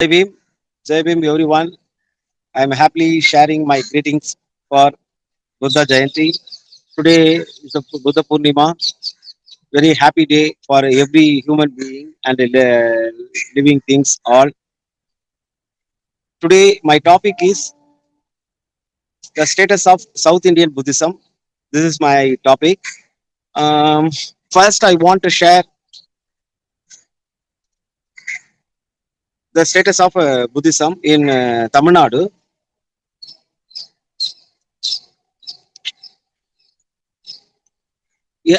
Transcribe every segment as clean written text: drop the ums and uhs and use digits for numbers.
Jai Bhim, everyone. I am happily sharing my greetings for Buddha Jayanti. Today is a Buddha Purnima. Very happy day for every human being and living things all. Today, my topic is the status of South Indian Buddhism. This is my topic. Um, First, I want to share the status of Buddhism in Tamilnadu.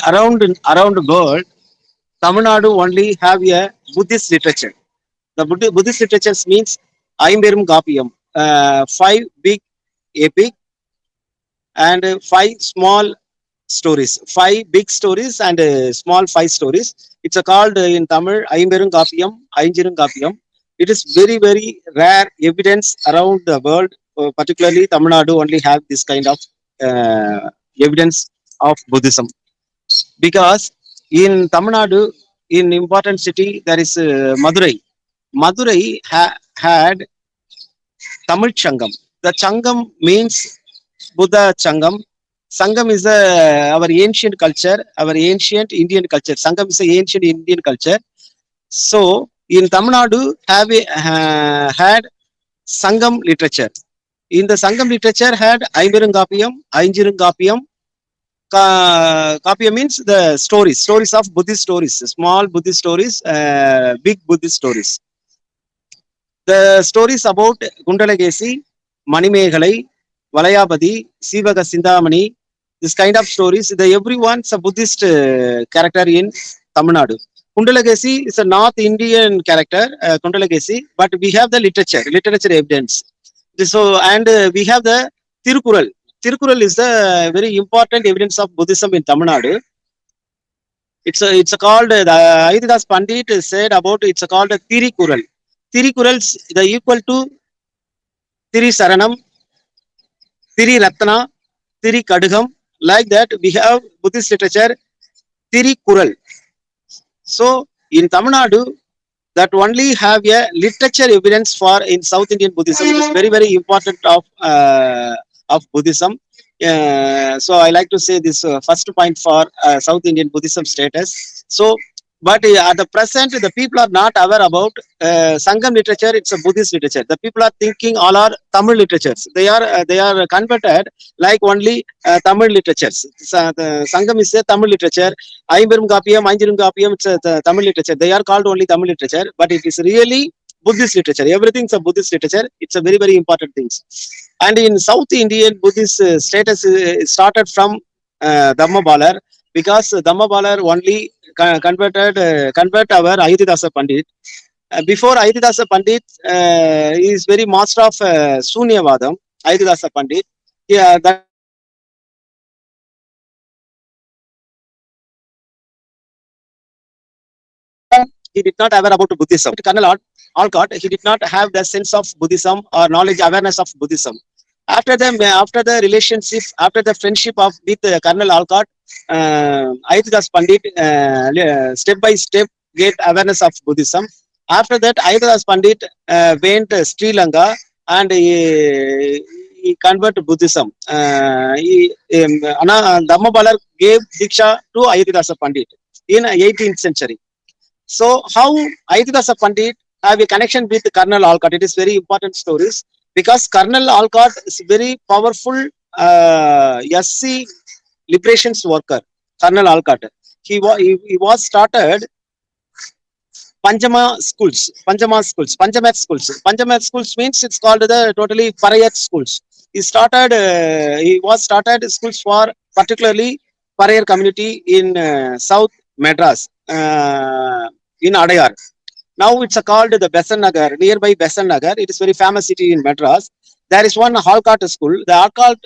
Around the world, Tamil Nadu only have a Buddhist literature. The Buddhist literature means Aimberum Gapiyam, five big epic and five small stories, five big stories and small five stories. It's called in Tamil Aimberum Gapiyam, Ainjirum Gapiyam. It is very rare evidence around the world, particularly Tamil Nadu only have this kind of evidence of Buddhism. Because in Tamil Nadu, in important city, there is Madurai. Madurai had Tamil Changam. The Changam means Buddha Changam. Sangam is our ancient culture, our ancient Indian culture. Sangam is an ancient Indian culture. So in Tamil Nadu had Sangam literature. In the Sangam literature had Ainjirungapiyam, Ainjirungapiyam. Kapya means the stories of Buddhist stories, small Buddhist stories, big Buddhist stories. The stories about Gundalagesi, Manimeghalai, Valayabadi, Sivaga Sindhamani, this kind of stories, everyone's a Buddhist character in Tamil Nadu. Kundalagesi is a North Indian character, Kundalagesi, but we have the literature evidence. So, and we have the Tirukural. Tirukural is the very important evidence of Buddhism in Tamil Nadu. It's called the Ayudas Pandit said about it's called Tirikural. Tirikurals the equal to Tiri Saranam, Tiri Ratna, Tiri Kadugam. Like that, we have Buddhist literature Tirikural. So in Tamil Nadu, that only have a literature evidence for in South Indian Buddhism. It is very important of Buddhism. So I like to say this first point for South Indian Buddhism status. So, but at the present, the people are not aware about Sangam literature. It's a Buddhist literature. The people are thinking all are Tamil literatures. They are converted like only Tamil literatures. The Sangam is a Tamil literature. Aimberum Gapiyam, Ainjirum Gapiyam, it's a Tamil literature. They are called only Tamil literature, but it is really Buddhist literature. Everything's a Buddhist literature. It's a very important thing. And in South Indian Buddhist status started from Dhamma because Dhamma only convert our Ayutthadasa Pandit. Before Ayutthadasa Pandit is very master of Sunyavadam, Ayutthadasa Pandit. Yeah, that time he did not aware about Buddhism. Colonel Alcott, he did not have the sense of Buddhism or knowledge, awareness of Buddhism. After the relationship, after the friendship of with Colonel Alcott, Ayutthada's Pandit step by step get awareness of Buddhism. After that, Ayutthada's Pandit went to Sri Lanka and he converted Buddhism. Dhammabalar gave Diksha to Ayutthadasa Pandit in 18th century. So how Ayutthadasa Pandit have a connection with Colonel Alcott? It is very important stories because Colonel Alcott is very powerful SC liberations worker. Colonel Alcott. He was started Panchamath schools. Panchamath schools means it's called the totally Parayat schools. He was started schools for particularly Parayar community in South Madras, in Adayar. Now it's called the Besan Nagar, nearby Besan Nagar. It is very famous city in Madras. There is one Alcott school. The Alcott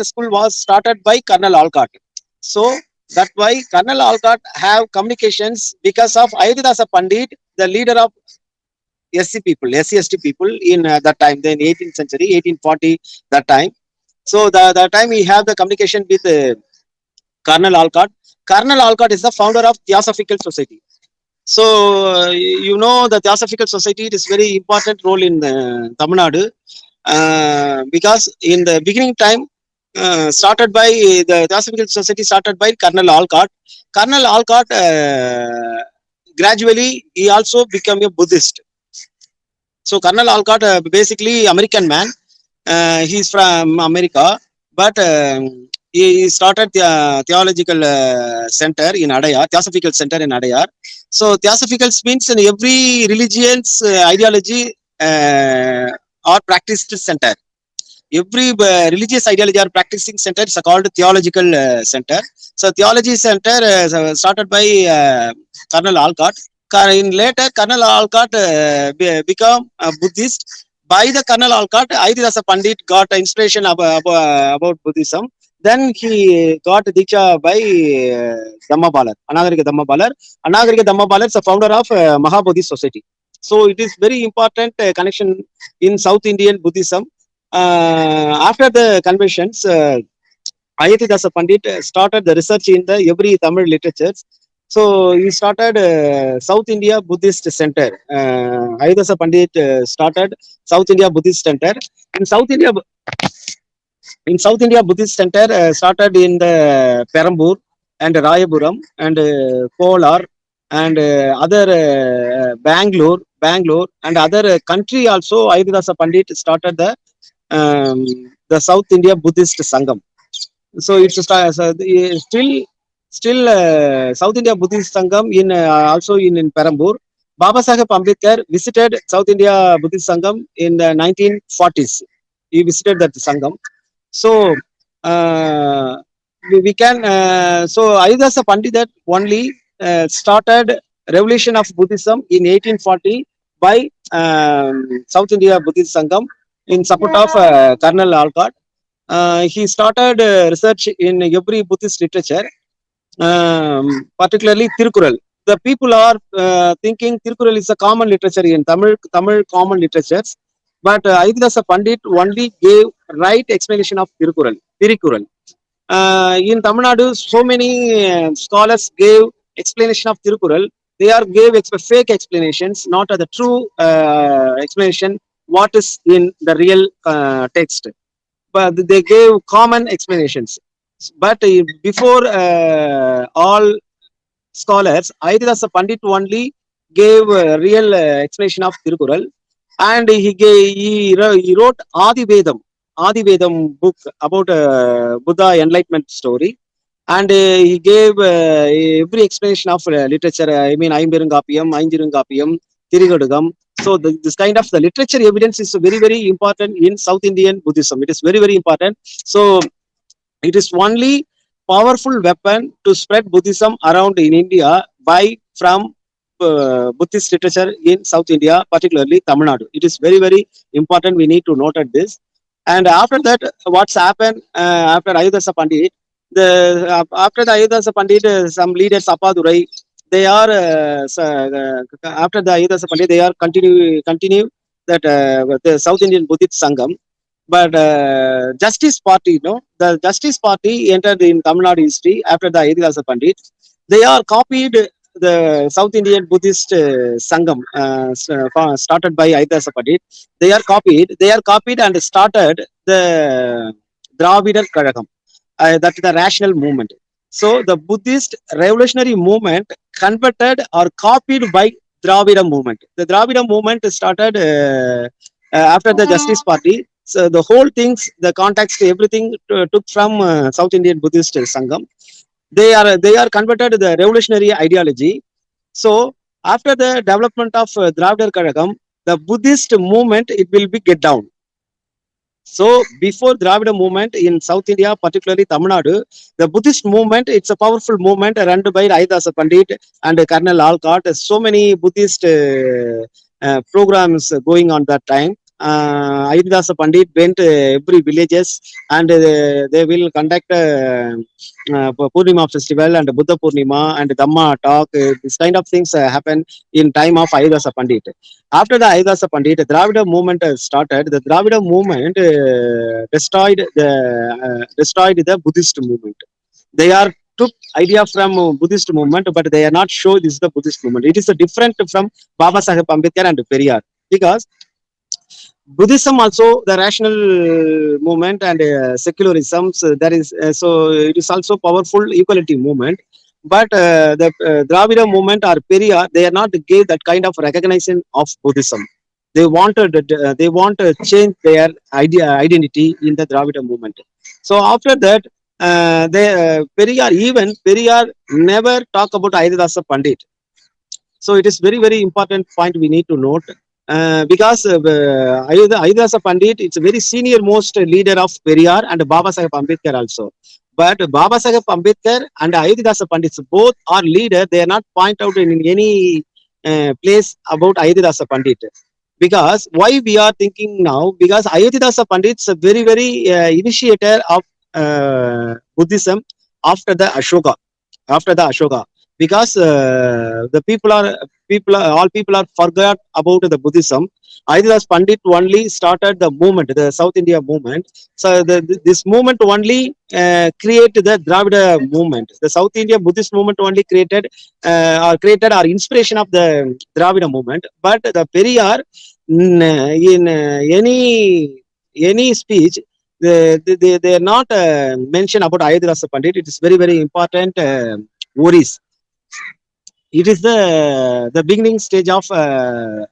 school was started by Colonel Alcott. So that's why Colonel Alcott have communications because of Ayutthadasa Pandit, the leader of SC people in that time, then 18th century, 1840 that time. So that time we have the communication with Colonel Alcott. Colonel Alcott is the founder of Theosophical Society. So you know the Theosophical Society, it is very important role in Tamil Nadu, because in the beginning time, started by the Theosophical Society started by Colonel Alcott. Colonel Alcott, gradually he also became a Buddhist. So Colonel Alcott, basically American man. He's from America, but he started the theological center in Adayar, Theosophical center in Adayar. So Theosophical means in every religion's ideology or practiced center. Every religious ideology or practicing center is called theological center. So theology center started by Colonel Alcott. In later, Colonel Alcott become a Buddhist. By the Colonel Alcott, Ayurveda Pandit got inspiration about Buddhism. Then he got Diksha by Dhammabalar, Anagarika Dhammabalar. Anagarika Dhammabalar is the founder of Mahabodhi Society. So it is very important connection in South Indian Buddhism. After the conventions, Ayatidasa Pandit started the research in the every Tamil literatures. So he started South India Buddhist Center. Ayatidasa Pandit started South India Buddhist Center. In South India, in South India Buddhist Center started in the Perambur and Rayapuram and Kolar and other Bangalore and other country also. Ayatidasa Pandit started the South India Buddhist Sangam. So it's still South India Buddhist Sangam in also in Perambur. Baba Saheb Ambedkar visited South India Buddhist Sangam in the 1940s. He visited that Sangam. So we can so Ayudasa Pandit only started revolution of Buddhism in 1840 by South India Buddhist Sangam in support of Colonel Alcott. He started research in every Buddhist literature, particularly Tirukural. The people are thinking Tirukural is a common literature in Tamil common literatures, but Ayudhasa Pandit only gave right explanation of Tirukural. In Tamil Nadu, so many scholars gave explanation of Tirukural. They are gave fake explanations, not the true explanation what is in the real text, but they gave common explanations. But before all scholars, Ayurveda Pandit only gave real explanation of Tirukural, and he wrote Adi Vedam book about Buddha enlightenment story, and he gave every explanation of literature. I mean, Aimbirungapiyam, Ainjirungapiyam, Tirigadugam. So this kind of the literature evidence is very important in South Indian Buddhism. It is very important. So it is only powerful weapon to spread Buddhism around in India by from Buddhist literature in South India, particularly Tamil Nadu. It is very important. We need to note at this. And after that, what's happened after Ayudhasa Pandit? After the Ayudhasa Pandit, some leaders Appadurai, they are after the Ayudhasa Pandit, they are continue that the South Indian Buddhist Sangam. But Justice Party, no, the Justice Party entered in Tamil Nadu history after the Ayodhya Pandit. They are copied the South Indian Buddhist Sangam started by Ayodhya Pandit. They are copied and started the Dravidar Kazhagam, that is the rational movement. So the Buddhist revolutionary movement converted or copied by Dravida movement. The Dravida movement started after the Justice Party. So the whole things, the context, everything took from South Indian Buddhist Sangam. They are converted to the revolutionary ideology. So after the development of Dravidar Kazhagam, the Buddhist movement, it will be get down. So before Dravida movement in South India, particularly Tamil Nadu, the Buddhist movement, it's a powerful movement run by Ayodhya Pandit and Colonel Alcott. So many Buddhist programs going on that time. Ayodhya Pandit went every villages, and they will conduct Purnima festival and Buddha Purnima and Dhamma talk. This kind of things happen in time of Ayodhya Pandit. After the Ayodhya Pandit, the Dravida movement started. The Dravida movement destroyed the Buddhist movement. They are took idea from Buddhist movement, but they are not sure this is the Buddhist movement. It is a different from Baba Saheb Ambedkar and Periyar, because Buddhism also the rational movement and secularism. So there is so it is also powerful equality movement. But the Dravida movement or Periyar, they are not gave that kind of recognition of Buddhism. They want to change their identity in the Dravida movement. So after that, Periyar never talk about Ayurveda Pandit. So it is very important point we need to note, because Ayodhya Pandit, it's a very senior most leader of Periyar and Baba Saheb Ambedkar also. But Baba Saheb Ambedkar and Ayodhya Pandits both are leader. They are not point out in any place about Ayodhya Pandit. Because why we are thinking now? Because Ayodhya Pandit is a very initiator of Buddhism after the Ashoka. After the Ashoka, because the all people are forgot about the Buddhism. Adidas Pandit only started the movement, the South India movement. So this movement only created the Dravida movement. The South India Buddhist movement only created our inspiration of the Dravida movement. But the Periyar in any speech, they are not mentioned about Ayodhya Pandit. It is very important worries. It is the beginning stage of South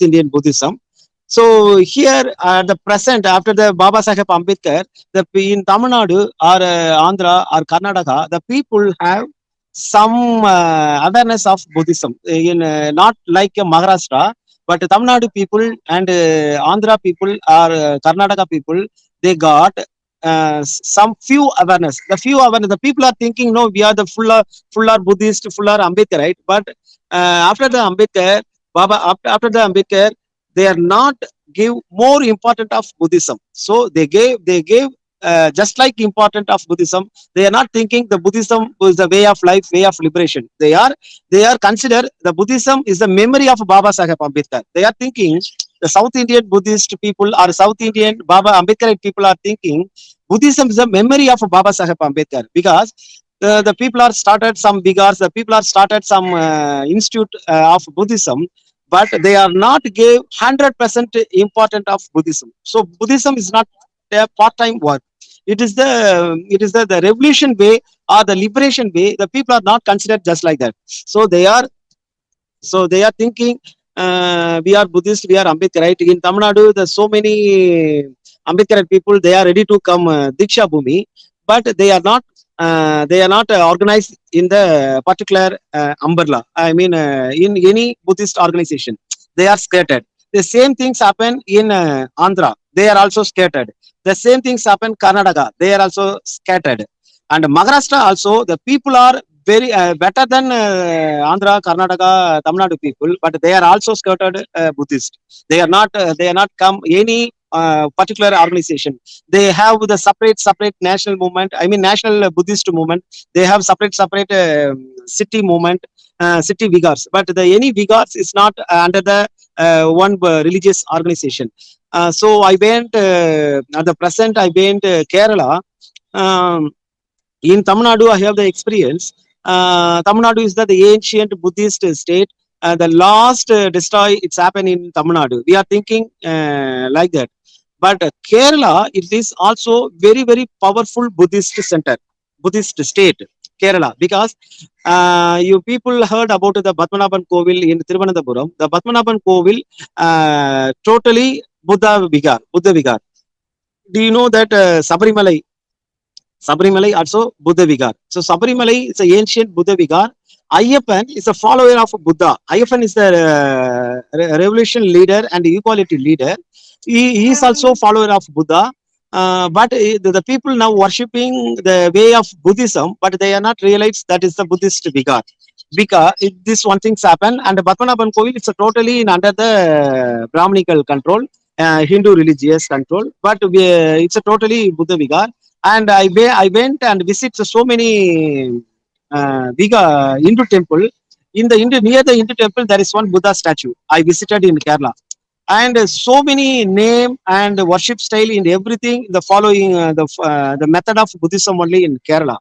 Indian Buddhism. So here at the present, after the Baba Saheb Ambedkar, in Tamil Nadu or Andhra or Karnataka, the people have some awareness of Buddhism. In not like Maharashtra, but Tamil Nadu people and Andhra people or Karnataka people, they got some few awareness. The people are thinking, no, we are the fuller Buddhist, fuller Ambedkarite. But after the Ambedkar, after the Ambedkar, they are not give more important of Buddhism. So they gave just like important of Buddhism. They are not thinking the Buddhism is the way of life, way of liberation. They are consider the Buddhism is the memory of Baba Saheb Ambedkar. They are thinking the South Indian Buddhist people or South Indian Baba Ambedkarite people are thinking Buddhism is a memory of Baba Saheb Ambedkar, because the people are started some bigars, the people are started some institute of Buddhism, but they are not gave 100% important of Buddhism. So Buddhism is not a part-time work. The revolution way or the liberation way. The people are not considered just like that. So they are thinking we are Buddhist, we are Ambedkarite. In Tamil Nadu, there's so many Ambedkarite people. They are ready to come Diksha Bhumi, but they are not. They are not organized in the particular umbrella. I mean, in any Buddhist organization, they are scattered. The same things happen in Andhra. They are also scattered. The same things happen Karnataka. They are also scattered. And Maharashtra also, the people are very better than Andhra, Karnataka, Tamil Nadu people, but they are also scattered Buddhist. They are not. They are not come any particular organization. They have the separate national movement. I mean, national Buddhist movement. They have separate city movement, city vigars. But the any vigars is not under the one religious organization. So I went at the present. I went Kerala. Um, in Tamil Nadu, I have the experience. Tamil Nadu is the ancient Buddhist state. The last destroy it's happened in Tamil Nadu. We are thinking like that. But Kerala, it is also very powerful Buddhist center, Buddhist state, Kerala, because you people heard about the Padmanabhan Kovil in Thiruvananthapuram. The Padmanabhan Kovil totally Buddha Vigar. Do you know that Sabarimalai also Buddha Vigar. So Sabarimalai is an ancient Buddha Vigar. Ayyappan is a follower of Buddha. Ayyappan is the revolution leader and equality leader. He is also follower of Buddha. But the people now worshipping the way of Buddhism, but they are not realized that is the Buddhist Vigar. Because this one things happen, and Padmanabhan Kovil is totally under the Brahminical control, Hindu religious control, but it's a totally Buddha Vigar. And I went and visit so many Hindu temple. In the near the Hindu temple, there is one Buddha statue. I visited in Kerala, and so many name and worship style in everything. The following the method of Buddhism only in Kerala.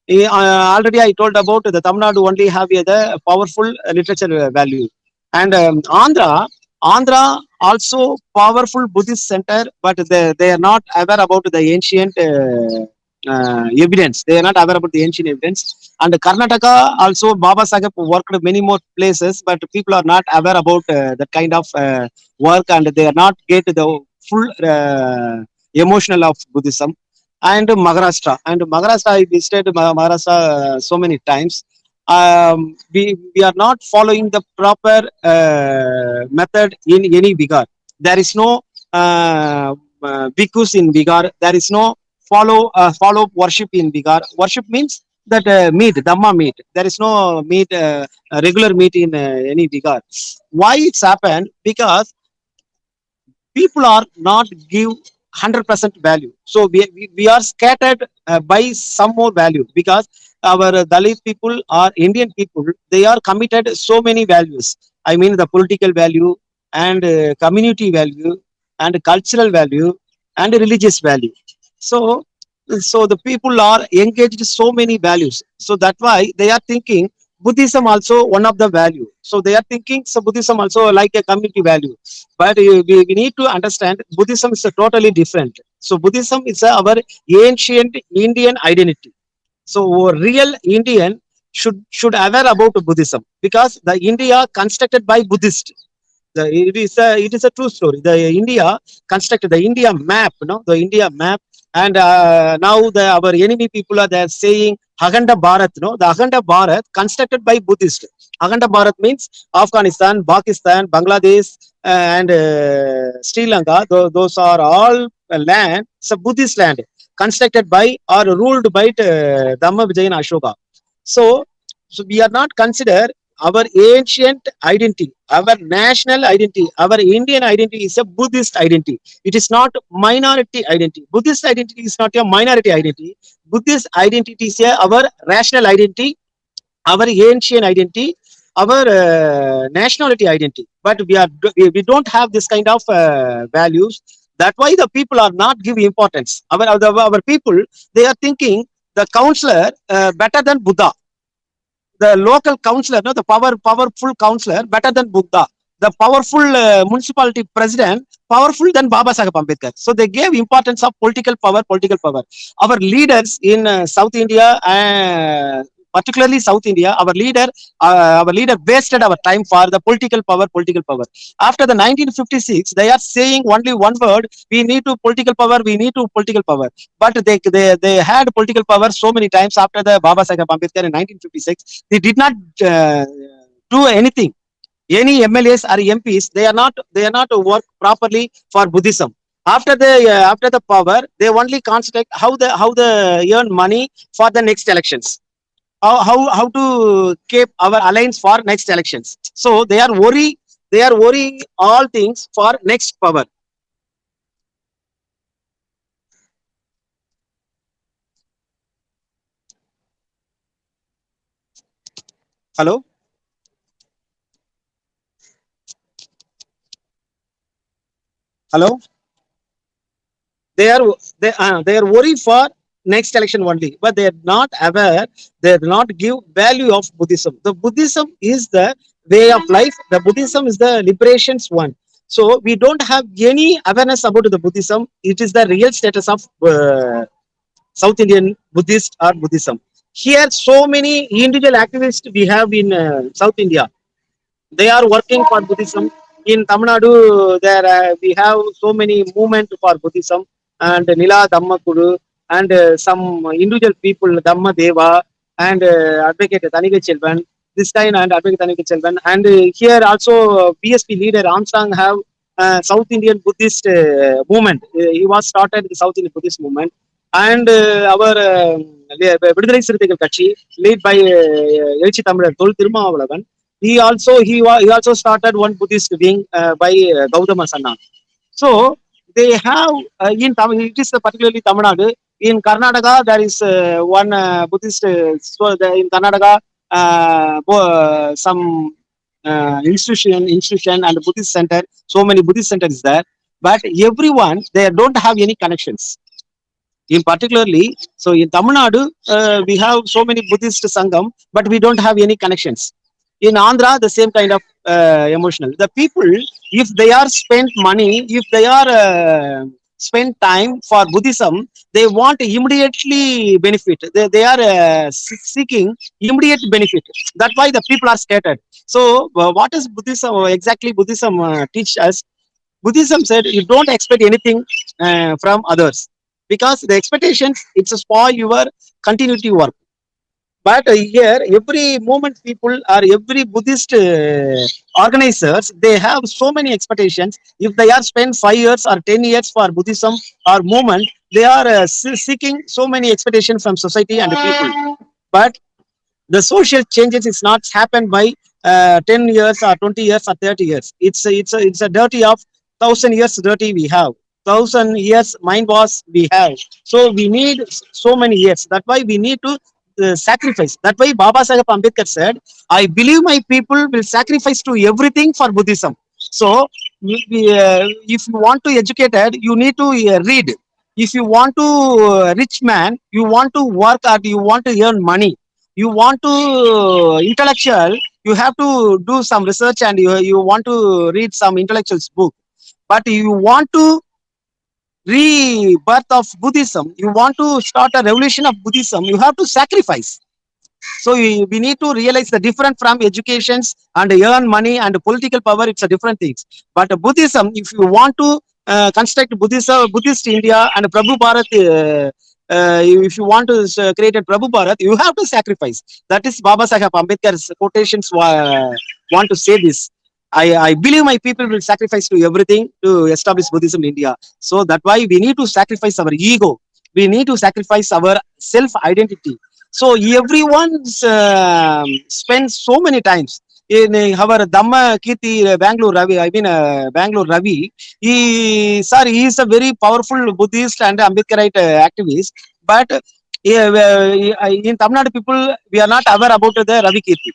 Already I told about the Tamil Nadu only have the powerful literature value, and Andhra also powerful Buddhist center, but they are not aware about the ancient evidence. They are not aware about the ancient evidence. And Karnataka also Baba Sahib worked many more places, but people are not aware about that kind of work, and they are not get the full emotional of Buddhism. And Maharashtra, I visited Maharashtra so many times. We are not following the proper method in any Bihar. There is no bhikkhus in Bihar. There is no follow worship in Bihar. Worship means that meat, Dhamma meat. There is no meat, regular meat in any Bihar. Why it's happened? Because people are not give 100% value. So we are scattered by some more value, because our Dalit people or Indian people, they are committed so many values. I mean the political value, and community value, and cultural value, and religious value. So so the people are engaged so many values, so that's why they are thinking Buddhism also one of the value. So they are thinking so Buddhism also like a community value. But we need to understand Buddhism is a totally different. So Buddhism is our ancient Indian identity. So real Indian should aware about Buddhism, because the India constructed by Buddhist. It is a true story. The India constructed the India map, the India map. And now our enemy people are there saying Aganda Bharat, the Aganda Bharat constructed by Buddhist. Aganda Bharat means Afghanistan, Pakistan, Bangladesh, and Sri Lanka. Those are all land. It's a Buddhist land constructed by or ruled by Dhamma Vijayana Ashoka. So, so we are not consider our ancient identity, our national identity, our Indian identity is a Buddhist identity. It is not minority identity. Buddhist identity is not a minority identity. Buddhist identity is our rational identity, our ancient identity, our nationality identity. But we don't have this kind of values. That's why the people are not giving importance. Our people, they are thinking the counselor better than Buddha, the local councillor, no, the powerful councillor better than Buddha, the powerful municipality president powerful than Baba Sahib Ambedkar. So they gave importance of political power, political power. Our leaders in South India, particularly South India, our leader wasted our time for the political power, political power. After the 1956, they are saying only one word: we need to political power, we need to political power. But they had political power so many times after the Baba Sahib Ambedkar in 1956. They did not do anything. Any MLAs or MPs, they are not work properly for Buddhism. After the power, they only concentrate how the earn money for the next elections. How to keep our alliance for next elections. So they are worry all things for next power. Hello. Hello. They are worried for next election only, but they are not aware. They do not give value of Buddhism. The Buddhism is the way of life. The Buddhism is the liberations one. So we don't have any awareness about the Buddhism. It is the real status of South Indian Buddhist or Buddhism. Here so many individual activists we have in South India. They are working for Buddhism. In Tamil Nadu, there we have so many movement for Buddhism, and Nila Dhamma Kuru, and some individual people, Dhamma Deva, and Advocate Thanika Chelvan, this kind, and Advocate Thanika Chelvan. And here also PSP leader Armstrong have South Indian Buddhist movement. He was started the South Indian Buddhist movement. And our Vidudhai Siruthaigal Katchi, led by Elchi Tamilar Thol Thirumavalavan, he also started one Buddhist wing by Gautama Sanna. So they have in Tamil, it is particularly Tamil Nadu. In Karnataka, there is one Buddhist. In Karnataka, some institution and Buddhist center. So many Buddhist centers there, but everyone they don't have any connections. In particularly, so in Tamil Nadu, we have so many Buddhist Sangam, but we don't have any connections. In Andhra, the same kind of emotional. The people, if they are spent money, if they are spend time for Buddhism, they want immediately benefit. They are seeking immediate benefit. That's why the people are scattered. So, what is Buddhism exactly? Buddhism teach us. Buddhism said you don't expect anything from others because the expectations it's a spoil your continuity work. But here, every movement people or every Buddhist organizers, they have so many expectations. If they are spent 5 years or 10 years for Buddhism or movement, they are seeking so many expectations from society and the people. But the social changes is not happened by 10 years or 20 years or 30 years. It's a dirty of 1,000 years dirty we have. 1,000 years mind wash we have. So we need so many years. That's why we need to sacrifice. That's why Baba Sahib Ambedkar said, I believe my people will sacrifice to everything for Buddhism. So if you want to educated, you need to read. If you want to rich man, you want to work or you want to earn money, you want to intellectual, you have to do some research and you want to read some intellectuals book. But you want to rebirth of Buddhism, you want to start a revolution of Buddhism, you have to sacrifice. So we need to realize the difference from educations and earn money and political power. It's a different things. But Buddhism, if you want to construct Buddhism, Buddhist India and Prabhu Bharat, if you want to create a Prabhu Bharat, you have to sacrifice. That is Baba Sahib Ambedkar's quotations want to say this. I believe my people will sacrifice to everything to establish Buddhism in India. So that's why we need to sacrifice our ego. We need to sacrifice our self identity. So everyone spends so many times in our Dhamma Kirti Bangalore Ravi. I mean Bangalore Ravi. He is a very powerful Buddhist and Ambedkarite activist. But in Tamil Nadu people, we are not aware about the Ravi Kirti.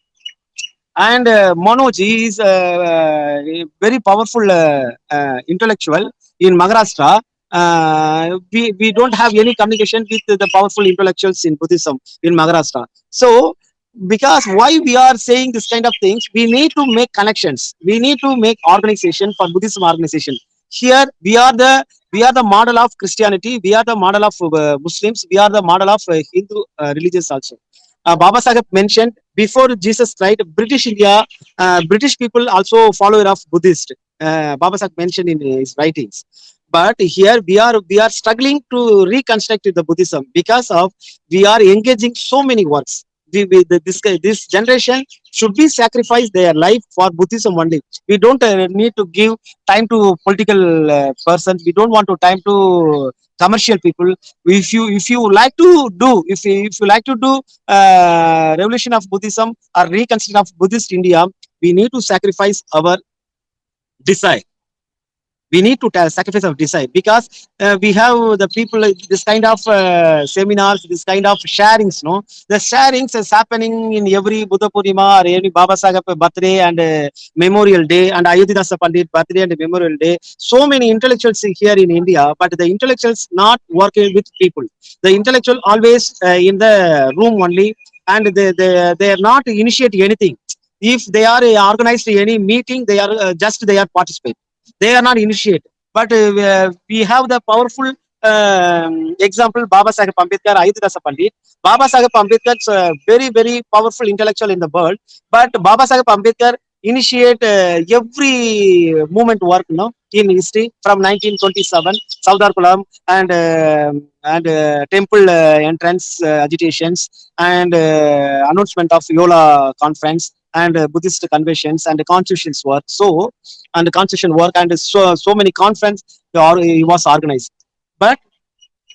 And Manoj is a very powerful intellectual in Maharashtra. We don't have any communication with the powerful intellectuals in Buddhism in Maharashtra. So, because why we are saying this kind of things, we need to make connections. We need to make organization for Buddhism organization. Here we are the model of Christianity. We are the model of Muslims. We are the model of Hindu religions also. Baba Sahib mentioned before Jesus Christ, British India, British people also follower of Buddhist. Baba Sahib mentioned in his writings. But here we are struggling to reconstruct the Buddhism because of we are engaging so many works. This generation should be sacrifice their life for Buddhism only. We don't need to give time to political persons. We don't want to time to commercial people. If you like to do if you like to do revolution of Buddhism or reconstruction of Buddhist India, we need to sacrifice our desire. We need to sacrifice our desire because we have the people this kind of seminars, this kind of sharings. No, the sharings is happening in every Buddha Purnima or any Baba Sahib birthday and Memorial Day and Ayodhya Pandit birthday and Memorial Day. So many intellectuals here in India, but the intellectuals not working with people. The intellectual always in the room only, and they are not initiate anything. If they are organized any meeting, they are just they are participate. They are not initiate. But we have the powerful example Baba Sahib Ambedkar, Ayodhya Pandit. Baba Sahib Ambedkar is very, very powerful intellectual in the world. But Baba Sahib Ambedkar initiate every movement work, no, in history from 1927, Saudar Kulam and temple entrance agitations and announcement of Yola conference and Buddhist conventions and constitutions work. So and constitution work and so many conference he was organized. But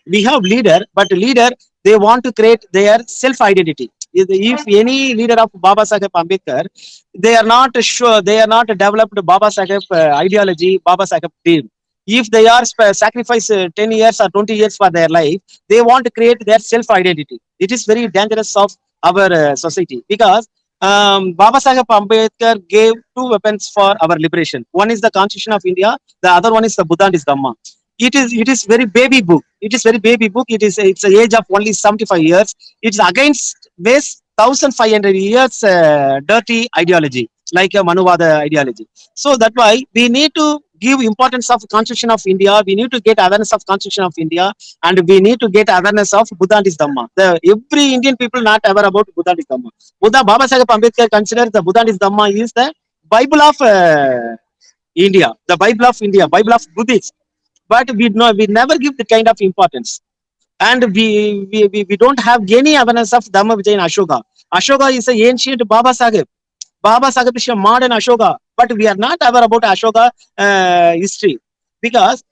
we have leader, but leader they want to create their self identity. If any leader of Baba Sahib Ambedkar, they are not sure, they are not developed Baba Sahib ideology, Baba Sahib team. If they are sacrifice 10 years or 20 years for their life, they want to create their self identity. It is very dangerous of our society because Baba Sahib Ambedkar gave two weapons for our liberation. One is the Constitution of India, the other one is the Buddha Dhamma. It is very baby book. It is very baby book. It's the age of only 75 years. It's against this 1500 years dirty ideology, like a Manuvada ideology. So that's why we need to give importance of Constitution of India. We need to get awareness of Constitution of India, and we need to get awareness of Buddha Dhamma. Every Indian people not aware about Buddha Dhamma. Buddha Baba Sahib Ambedkar considers the Buddha Dhamma is the Bible of India, the Bible of India, Bible of Buddhists. But we never give the kind of importance, and we don't have any awareness of Dhamma Vijay and Ashoka. Ashoka is an ancient Baba Sahib. Baba Sahib is a modern Ashoka, but we are not aware about Ashoka history, because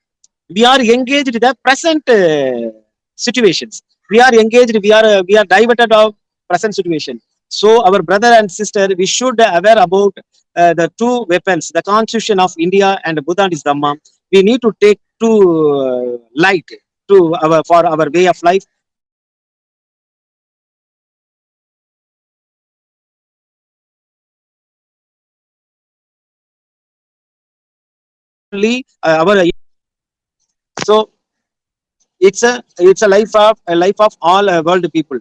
we are engaged in the present situations. We are engaged. We are diverted of present situation. So our brother and sister, we should aware about the two weapons, the Constitution of India and Buddhist Dhamma. We need to take to light to our for our way of life. Only our so it's a life of all world people.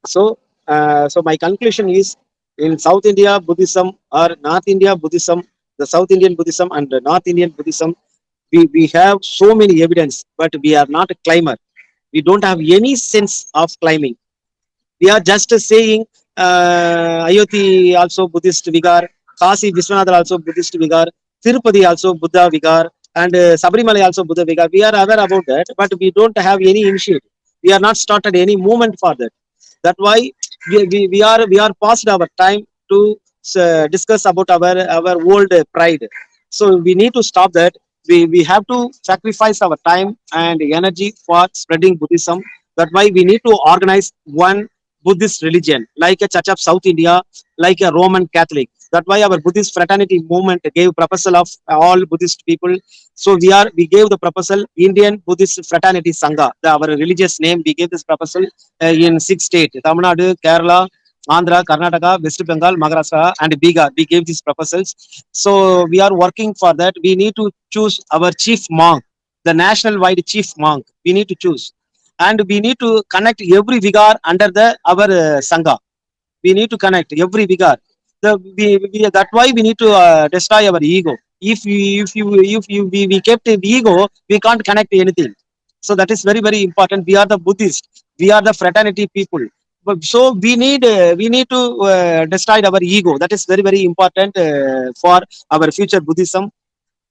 So my conclusion is, in South India Buddhism or North India Buddhism, the South Indian Buddhism and the North Indian Buddhism, we have so many evidence, but we are not a climber. We don't have any sense of climbing. We are just saying Ayodhya also Buddhist Vigar, Kasi Vishwanath also Buddhist Vigar, Tirupati also Buddha Vigar, and Sabrimala also Buddha Vigar. We are aware about that, but we don't have any initiative. We are not started any movement for that. That's why we are past our time to discuss about our old pride. So we need to stop that. We have to sacrifice our time and energy for spreading Buddhism. That's why we need to organize one Buddhist religion, like a Church of South India, like a Roman Catholic. That's why our Buddhist fraternity movement gave proposal of all Buddhist people. So we gave the proposal Indian Buddhist Fraternity Sangha, our religious name. We gave this proposal in 6 states: Tamilnadu, Kerala, Andhra, Karnataka, West Bengal, Maharashtra, and Bihar. We gave these proposals. So we are working for that. We need to choose our chief monk, the national wide chief monk. We need to choose, and we need to connect every vigar under the our sangha. We need to connect every vigar. That's why we need to destroy our ego. If we kept the ego, we can't connect anything. So that is very very important. We are the Buddhist, we are the fraternity people. So we need to destroy our ego. That is very very important for our future Buddhism.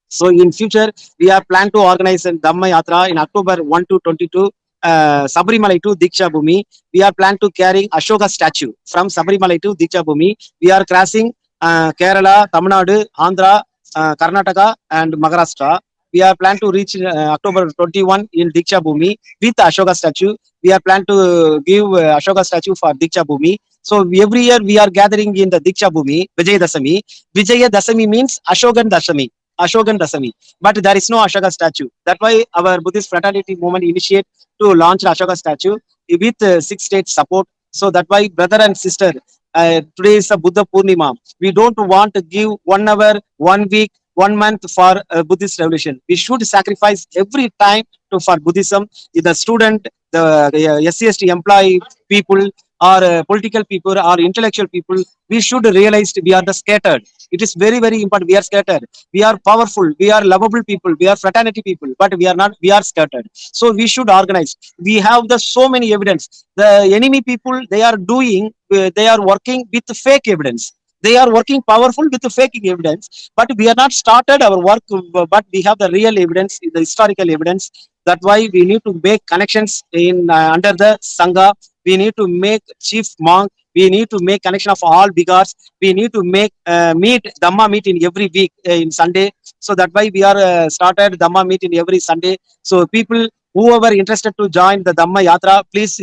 So in future, we are plan to organize a Dhamma Yatra in October 1 to 22, Sabrimala to Diksha Bhumi. We are plan to carrying Ashoka statue from Sabrimala to Diksha Bhumi. We are crossing Kerala, Tamil Nadu, Andhra, Karnataka, and Maharashtra. We are plan to reach October 21 in Diksha Bhumi with Ashoka statue. We are plan to give Ashoka statue for Diksha Bhumi. So every year we are gathering in the Diksha Bhumi, Vijay Dasami. Vijaya Dasami means Ashokan Dasami. Ashokan Dasami, but there is no Ashoka statue. That's why our Buddhist fraternity movement initiate to launch Ashoka statue with 6 states support. So that's why, brother and sister, today is a Buddha Purnima. We don't want to give 1 hour, 1 week, 1 month for Buddhist revolution. We should sacrifice every time for Buddhism. The student, the SC/ST employee people, or political people, or intellectual people, we should realize we are the scattered. It is very very important. We are scattered. We are powerful. We are lovable people. We are fraternity people, but we are not. We are scattered. So we should organize. We have the so many evidence. The enemy people, they are doing. They are working with fake evidence. They are working powerful with fake evidence, but we are not started our work. But we have the real evidence, the historical evidence. That's why we need to make connections in under the sangha. We need to make chief monk. We need to make connection of all bigars. We need to make meet Dhamma meet in every week in Sunday. So that why we are started Dhamma meet in every Sunday. So people whoever interested to join the Dhamma Yatra, please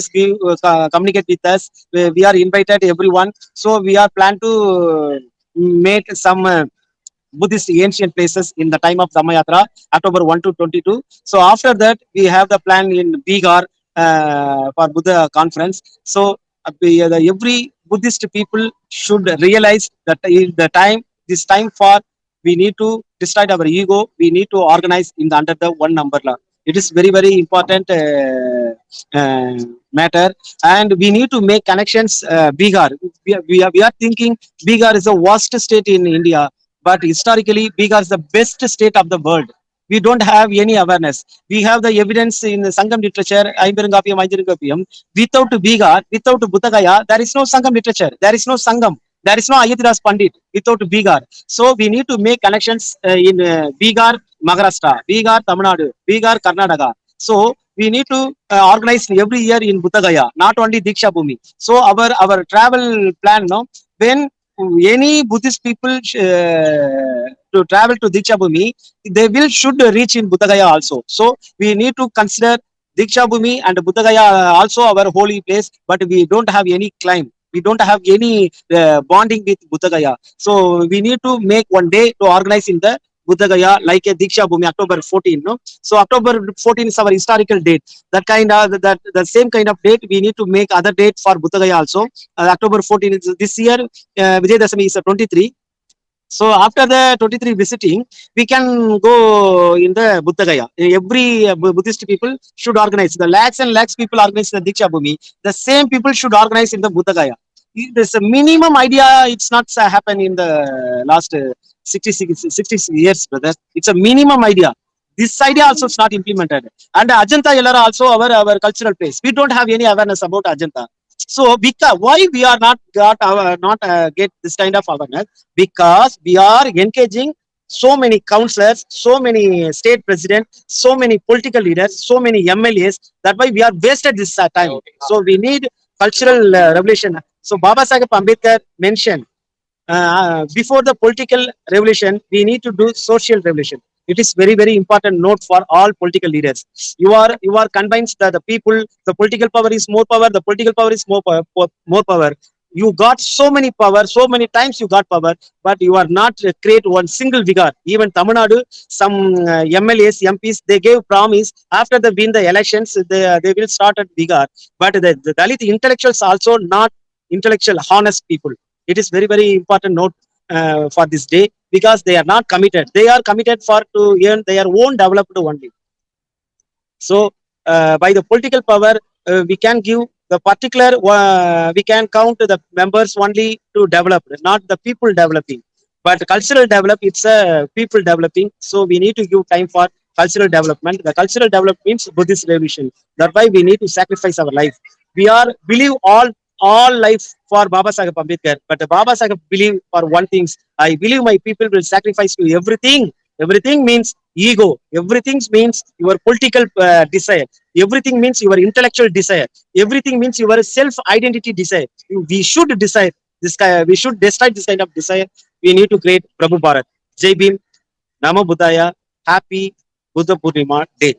give communicate with us. We are invited everyone. So we are plan to make some Buddhist ancient places in the time of Dhamma Yatra, October 1 to 22. So after that, we have the plan in Bihar for Buddha conference. So every Buddhist people should realize that in the time, this time for We need to destroy our ego. We need to organize in the under the one umbrella. It is very very important uh, matter, and we need to make connections. Bihar, we are thinking Bihar is the worst state in India, but historically Bihar is the best state of the world. We don't have any awareness. We have the evidence in the Sangam literature, Aimberangapiyam, Aijirangapiyam. Without Bihar, without Buddhagaya, there is no Sangam literature. There is no Sangam. There is no Ayathiras Pandit without Bihar. So we need to make connections in Bihar, Maharashtra, Bihar, Tamilnadu, Bihar, Karnataka. So we need to organize every year in Buddhagaya, not only Diksha Bhumi. So our travel plan, no, when any Buddhist people to travel to Diksha Bhumi, they will should reach in Buddhagaya also. So we need to consider Diksha Bhumi and Buddhagaya also our holy place, but we don't have any claim. We don't have any bonding with Buddhagaya. So we need to make one day to organize in the Buddhagaya like a Diksha Bhumi, October 14. No? So October 14 is our historical date. That kind of that the same kind of date we need to make other date for Buddhagaya also. October 14 is this year. Vijay Dasami is 23. So after the 23 visiting, we can go in the Buddhagaya. Every Buddhist people should organize. The lakhs and lakhs people organize the Diksha Bhumi. The same people should organize in the Buddhagaya. There's a minimum idea. It's not happen in the last 66 years, brother. It's a minimum idea. This idea also is not implemented. And Ajanta Yellara also our cultural place. We don't have any awareness about Ajanta. So because why we are not got our not get this kind of awareness? Because we are engaging so many councillors, so many state presidents, so many political leaders, so many MLAs. That why we are wasted this time. So we need cultural revolution. So Baba Saheb Ambedkar mentioned before the political revolution, we need to do social revolution. It is very very important note for all political leaders. You are convinced that the people, the political power is more power. The political power is more power. More power. You got so many power, so many times you got power, but you are not create one single vigor. Even Tamil Nadu, some MLAs, MPs, they gave promise after they win the elections, they will start at vigor. But the Dalit intellectuals also not intellectual, honest people. It is very very important note for this day, because they are not committed. They are committed for to earn their own developed only. So by the political power, we can give the particular, we can count the members only to develop, not the people developing. But cultural develop, it's a people developing. So we need to give time for cultural development. The cultural development means Buddhist revolution. That's why we need to sacrifice our life. We are believe all life for Baba Saheb Ambedkar, but the Baba Saheb believe for one thing. I believe my people will sacrifice to everything. Everything means ego. Everything means your political desire. Everything means your intellectual desire. Everything means your self-identity desire. We should desire this kind. We should destroy this kind of desire. We need to create Prabhu Bharat. Jai Bhim, Namo Buddhaya. Happy Buddha Purnima Day.